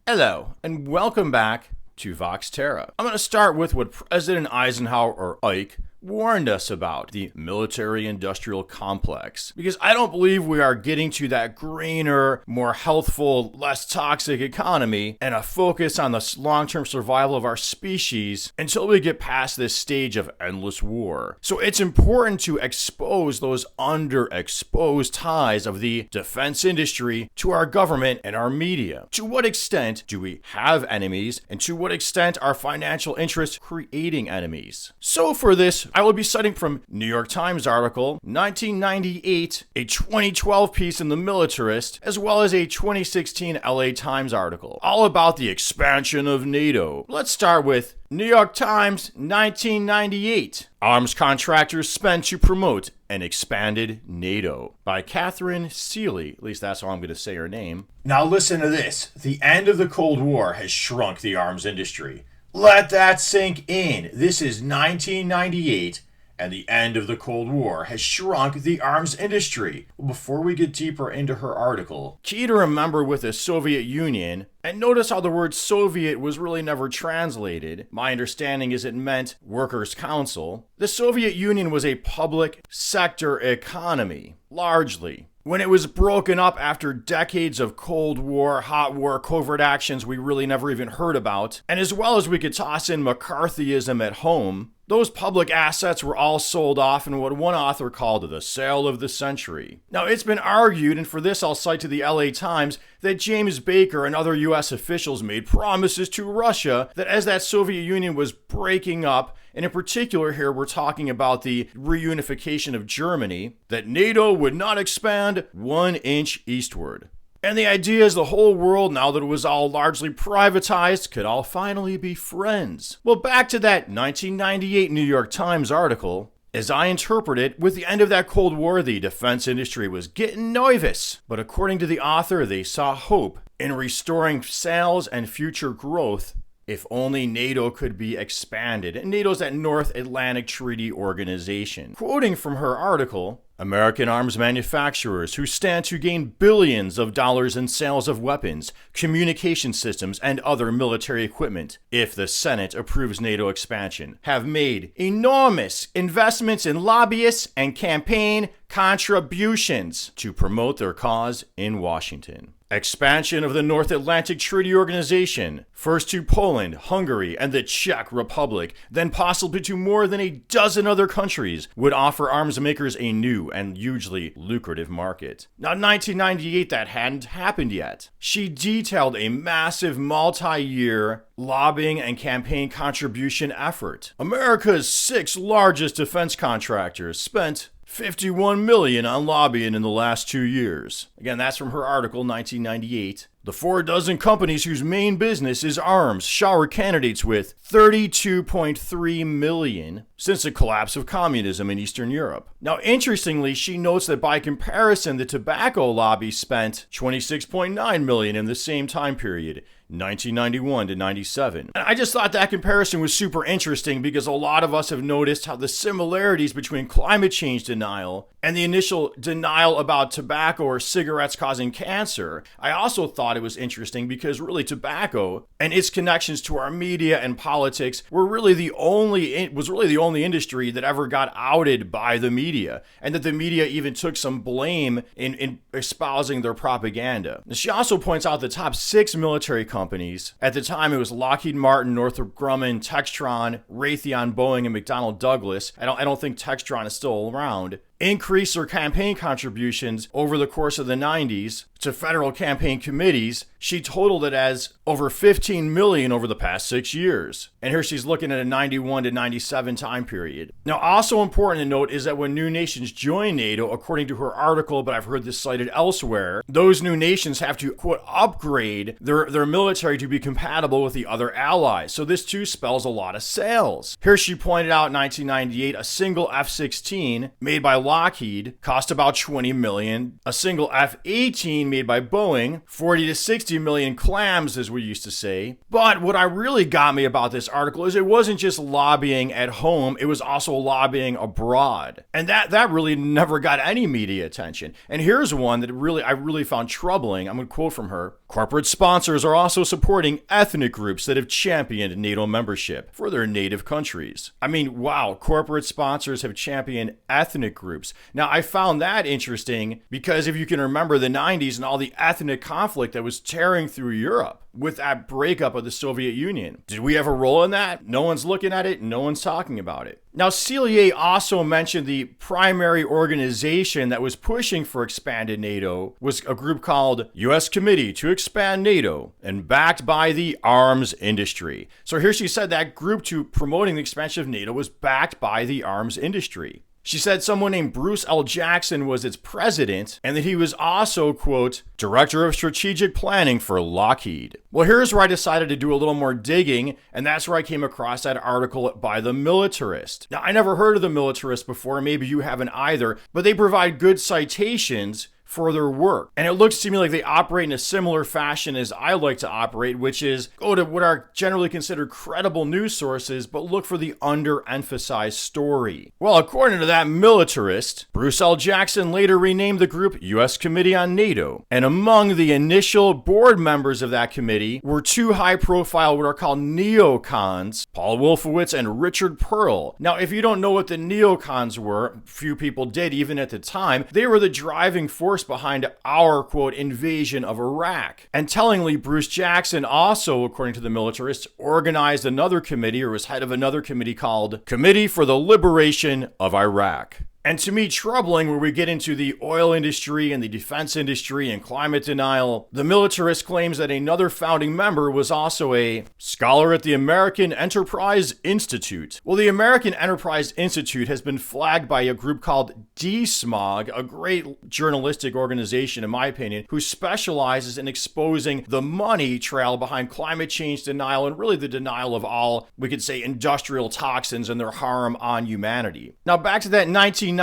Hello, and welcome back to Vox Terra. I'm going to start with what President Eisenhower, or Ike, warned us about, the military-industrial complex. Because I don't believe we are getting to that greener, more healthful, less toxic economy and a focus on the long-term survival of our species until we get past this stage of endless war. So it's important to expose those underexposed ties of the defense industry to our government and our media. To what extent do we have enemies, and to what extent are financial interests creating enemies? So for this, I will be citing from New York Times article, 1998, a 2012 piece in The Militarist, as well as a 2016 LA Times article, all about the expansion of NATO. Let's start with New York Times, 1998. Arms contractors spent to promote an expanded NATO, by Katharine Seelye. At least that's how I'm going to say her name. Now listen to this. The end of the Cold War has shrunk the arms industry. Let that sink in. This is 1998, and the end of the Cold War has shrunk the arms industry. Before we get deeper into her article, key to remember with the Soviet Union, and notice how the word Soviet was really never translated. My understanding is it meant Workers' Council. The Soviet Union was a public sector economy, largely. When it was broken up after decades of Cold War, hot war, covert actions we really never even heard about, and as well as we could toss in McCarthyism at home, those public assets were all sold off in what one author called the sale of the century. Now, it's been argued, and for this I'll cite to the LA Times, that James Baker and other US officials made promises to Russia that as that Soviet Union was breaking up, and in particular here we're talking about the reunification of Germany, that NATO would not expand 1 inch eastward. And the idea is the whole world, now that it was all largely privatized, could all finally be friends. Well, back to that 1998 New York Times article. As I interpret it, with the end of that Cold War, the defense industry was getting nervous. But according to the author, they saw hope in restoring sales and future growth if only NATO could be expanded. And NATO's that North Atlantic Treaty Organization. Quoting from her article, American arms manufacturers who stand to gain billions of dollars in sales of weapons, communication systems, and other military equipment, if the Senate approves NATO expansion, have made enormous investments in lobbyists and campaign contributions to promote their cause in Washington. Expansion of the North Atlantic Treaty Organization, first to Poland, Hungary, and the Czech Republic, then possibly to more than a dozen other countries, would offer arms makers a new and hugely lucrative market. Now, in 1998, that hadn't happened yet. She detailed a massive multi-year lobbying and campaign contribution effort. America's 6 largest defense contractors spent $51 million on lobbying in the last 2 years. Again, that's from her article, 1998. The 4 dozen companies whose main business is arms showered candidates with $32.3 million since the collapse of communism in Eastern Europe. Now, interestingly, she notes that by comparison, the tobacco lobby spent $26.9 million in the same time period, 1991 to 97. And I just thought that comparison was super interesting because a lot of us have noticed how the similarities between climate change denial and the initial denial about tobacco or cigarettes causing cancer. I also thought it was interesting because really tobacco and its connections to our media and politics was really the only industry that ever got outed by the media, and that the media even took some blame in espousing their propaganda. She also points out the top 6 military companies. At the time, it was Lockheed Martin, Northrop Grumman, Textron, Raytheon, Boeing, and McDonnell Douglas. I don't think Textron is still around. Increased their campaign contributions over the course of the 90s to federal campaign committees. She totaled it as over $15 million over the past 6 years. And here she's looking at a 91 to 97 time period. Now, also important to note is that when new nations join NATO, according to her article, but I've heard this cited elsewhere, those new nations have to, quote, upgrade their military to be compatible with the other allies. So this too spells a lot of sales. Here she pointed out in 1998, a single F-16 made by Lockheed cost about $20 million. A single F-18 made by Boeing, 40 to 60 million clams, as we used to say. But what I really got me about this article is it wasn't just lobbying at home, it was also lobbying abroad. And that really never got any media attention. And here's one that I really found troubling. I'm going to quote from her. Corporate sponsors are also supporting ethnic groups that have championed NATO membership for their native countries. I mean, wow, corporate sponsors have championed ethnic groups. Now, I found that interesting because if you can remember the 90s and all the ethnic conflict that was tearing through Europe with that breakup of the Soviet Union. Did we have a role in that? No one's looking at it. No one's talking about it. Now, Seelye also mentioned the primary organization that was pushing for expanded NATO was a group called U.S. Committee to Expand NATO and backed by the arms industry. So here she said that group to promoting the expansion of NATO was backed by the arms industry. She said someone named Bruce L. Jackson was its president and that he was also, quote, director of strategic planning for Lockheed. Well, here's where I decided to do a little more digging, and that's where I came across that article by The Militarist. Now, I never heard of The Militarist before, maybe you haven't either, but they provide good citations for their work. And it looks to me like they operate in a similar fashion as I like to operate, which is go to what are generally considered credible news sources, but look for the underemphasized story. Well, according to that militarist, Bruce L. Jackson later renamed the group U.S. Committee on NATO. And among the initial board members of that committee were two high-profile what are called neocons, Paul Wolfowitz and Richard Pearl. Now, if you don't know what the neocons were, few people did even at the time, they were the driving force behind our, quote, invasion of Iraq. And tellingly, Bruce Jackson also, according to the militarists, organized another committee or was head of another committee called Committee for the Liberation of Iraq. And to me, troubling where we get into the oil industry and the defense industry and climate denial, the militarist claims that another founding member was also a scholar at the American Enterprise Institute. Well, the American Enterprise Institute has been flagged by a group called Desmog, a great journalistic organization, in my opinion, who specializes in exposing the money trail behind climate change denial and really the denial of all, we could say, industrial toxins and their harm on humanity. Now, back to that 1998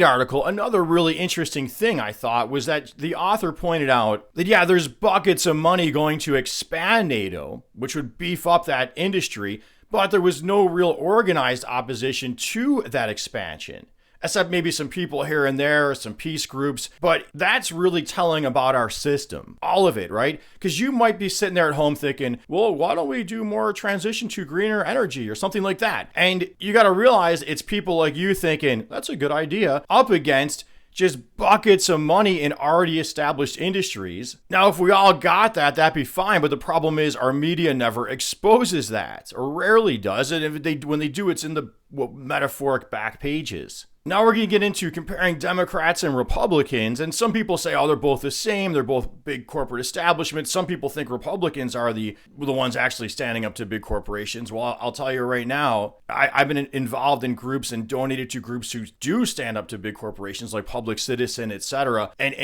article, another really interesting thing I thought was that the author pointed out that, yeah, there's buckets of money going to expand NATO, which would beef up that industry, but there was no real organized opposition to that expansion. Except maybe some people here and there, some peace groups, but that's really telling about our system. All of it, right? Because you might be sitting there at home thinking, well, why don't we do more transition to greener energy or something like that? And you got to realize it's people like you thinking, that's a good idea, up against just buckets of money in already established industries. Now, if we all got that, that'd be fine, but the problem is our media never exposes that, or rarely does it. When they do, it's in the metaphoric back pages. Now we're going to get into comparing Democrats and Republicans, and some people say, oh, they're both the same, they're both big corporate establishments. Some people think Republicans are the ones actually standing up to big corporations. Well, I'll tell you right now, I've been involved in groups and donated to groups who do stand up to big corporations like Public Citizen, etc. And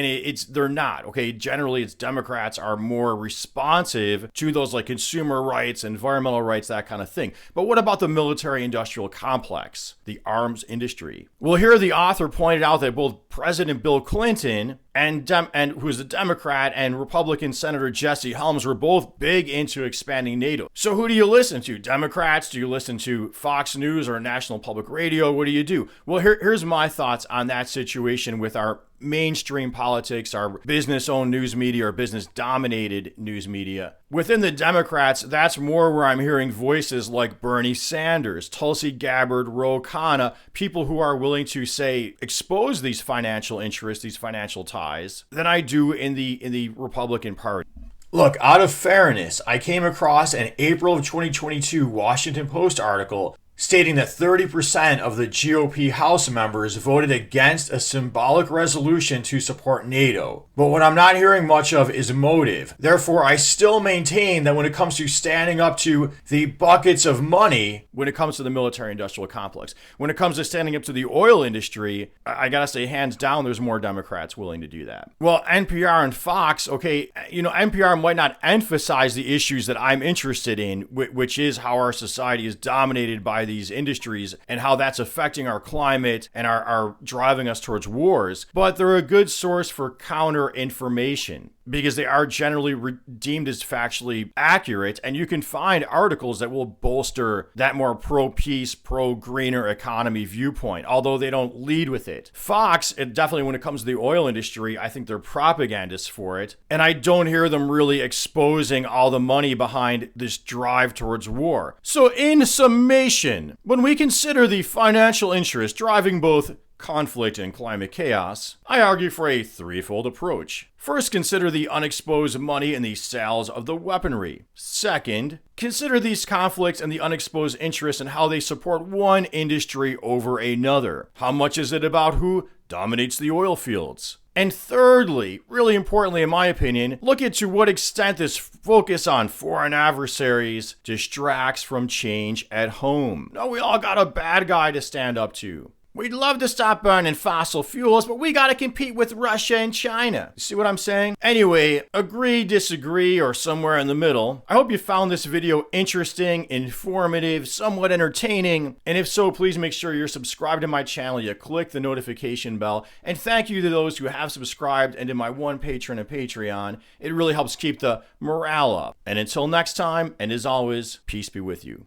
they're not, okay? Generally, it's Democrats are more responsive to those like consumer rights, environmental rights, that kind of thing. But what about the military-industrial complex, the arms industry? Well, here the author pointed out that both President Bill Clinton and who's a Democrat and Republican Senator Jesse Helms were both big into expanding NATO. So who do you listen to? Democrats? Do you listen to Fox News or National Public Radio? What do you do? Well, here's my thoughts on that situation with our mainstream politics, our business-owned news media or business-dominated news media. Within the Democrats, that's more where I'm hearing voices like Bernie Sanders, Tulsi Gabbard, Ro Khanna, people who are willing to, say, expose these financial interests, these financial ties, than I do in the Republican Party. Look, out of fairness, I came across an April of 2022 Washington Post article stating that 30% of the GOP House members voted against a symbolic resolution to support NATO. But what I'm not hearing much of is motive. Therefore, I still maintain that when it comes to standing up to the buckets of money, when it comes to the military-industrial complex, when it comes to standing up to the oil industry, I gotta say, hands down, there's more Democrats willing to do that. Well, NPR and Fox, okay, NPR might not emphasize the issues that I'm interested in, which is how our society is dominated by these industries and how that's affecting our climate and are driving us towards wars, but they're a good source for counter information because they are generally deemed as factually accurate, and you can find articles that will bolster that more pro-peace, pro-greener economy viewpoint, although they don't lead with it. Fox, definitely when it comes to the oil industry, I think they're propagandists for it, and I don't hear them really exposing all the money behind this drive towards war. So in summation, when we consider the financial interest driving both conflict and climate chaos, I argue for a threefold approach. First, consider the unexposed money in the sales of the weaponry. Second, consider these conflicts and the unexposed interest and how they support one industry over another. How much is it about who dominates the oil fields? And thirdly, really importantly in my opinion, look at to what extent this focus on foreign adversaries distracts from change at home. No, we all got a bad guy to stand up to. We'd love to stop burning fossil fuels, but we gotta compete with Russia and China. You see what I'm saying? Anyway, agree, disagree, or somewhere in the middle. I hope you found this video interesting, informative, somewhat entertaining, and if so, please make sure you're subscribed to my channel, you click the notification bell, and thank you to those who have subscribed and to my one patron and Patreon. It really helps keep the morale up. And until next time, and as always, peace be with you.